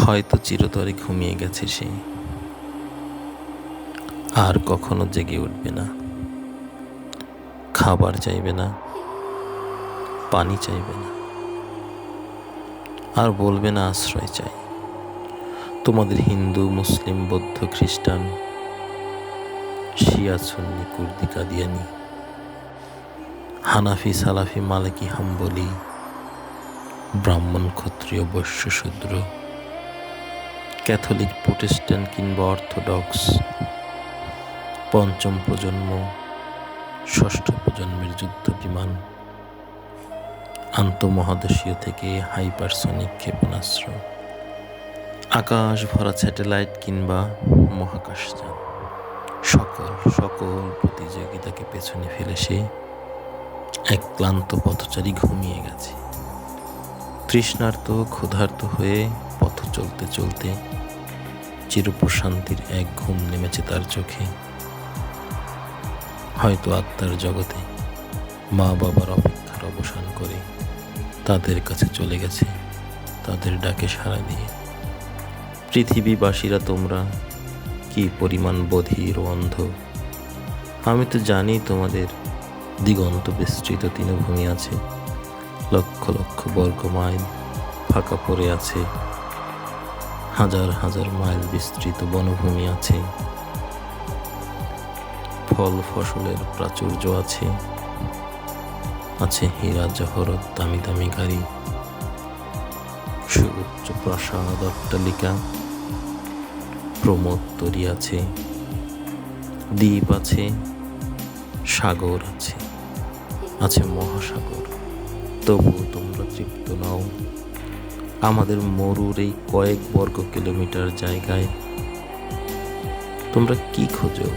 হয়তো চিরতরে ঘুমিয়ে গেছে সে, আর কখনো জেগে উঠবে না। খাবার চাইবে না, পানি চাইবে না, আর বলবে না আশ্রয় চাই। তোমাদের হিন্দু, মুসলিম, বৌদ্ধ, খ্রিস্টান, শিয়া, সুন্নি, কুর্দি, কাদিয়ানি, হানাফি, সালাফি, মালিকি, হাম্বলি, ব্রাহ্মণ, ক্ষত্রিয়, বৈশ্য, শূদ্র, ক্যাথলিক, প্রোটেস্ট্যান্ট কিংবা অর্থোডক্স, পঞ্চম প্রজন্ম, ষষ্ঠ প্রজন্মের যুদ্ধ বিমান, আন্তঃমহাদেশীয় থেকে হাইপারসনিক ক্ষেপণাস্ত্র, আকাশ ভরা স্যাটেলাইট কিংবা মহাকাশযান, সকল প্রতিযোগিতাকে পেছনে ফেলে সে এক ক্লান্ত পথচারী ঘুমিয়ে গেছে। তৃষ্ণার্ত, ক্ষুধার্ত হয়ে পথ চলতে চলতে চিরপ্রশান্তির এক ঘুম নেমেছে তার চোখে। হয়তো আত্মার জগতে মা বাবার অপেক্ষার অবসান করে তাদের কাছে চলে গেছে, তাদের ডাকে সাড়া দিয়ে। পৃথিবীবাসীরা তোমরা কি পরিমাণ বধির ও অন্ধ! আমি তো জানি তোমাদের দিগন্ত বিস্তৃত তৃণভূমি আছে, লক্ষ লক্ষ বর্গ মাইল ফাঁকা পড়ে আছে, হাজার হাজার মাইল বিস্তৃত বনভূমি আছে, ফল ফসলের প্রাচুর্য আছে, আছে হীরা জহরত, দামি দামি গাড়ি, সুউচ্চ প্রাসাদ, অট্টালিকা, প্রমোদতরী আছে, দ্বীপ আছে, সাগর আছে, আছে মহাসাগর। তবুও তোমরা তৃপ্ত নাও। আমাদের মরুর এই কয়েক বর্গ কিলোমিটার জায়গায় তোমরা কি খোঁজো?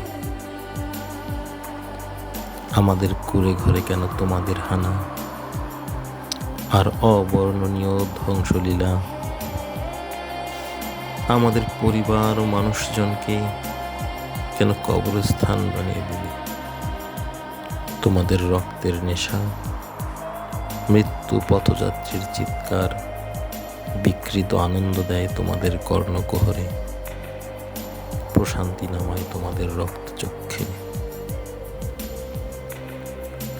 আমাদের কুঁড়ে ঘরে কেন তোমাদের হানা আর অবর্ণনীয় ধ্বংসলীলা? আমাদের পরিবার ও মানুষজনকে কেন কবরস্থান বানিয়ে দিলে? তোমাদের রক্তের নেশা, মৃত্যু, পথযাত্রীর চিৎকার, বিকৃত আনন্দ দেয় তোমাদের কর্ণকুহরে, প্রশান্তি নামায় তোমাদের রক্তচক্ষে।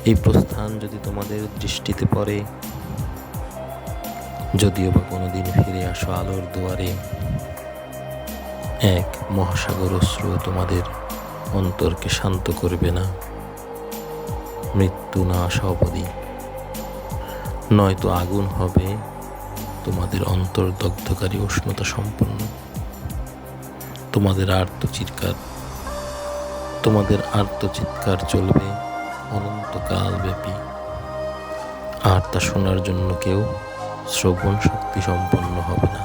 এই প্রস্থান যদি তোমাদের দৃষ্টিতে পড়ে, যদিও বা কোনোদিন ফিরে আসো আলোর দুয়ারে, এক মহাসাগর অশ্রু তোমাদের অন্তরকে শান্ত করবে না, মৃত্যু না আসা অবধি। নয়তো আগুন হবে তোমাদের অন্তর দগ্ধকারী উষ্ণতা সম্পন্ন। তোমাদের আর্তচিৎকার চলবে অনন্তকাল ব্যাপী, আর তা শোনার জন্য কেউ শ্রবণ শক্তি সম্পন্ন হবে না।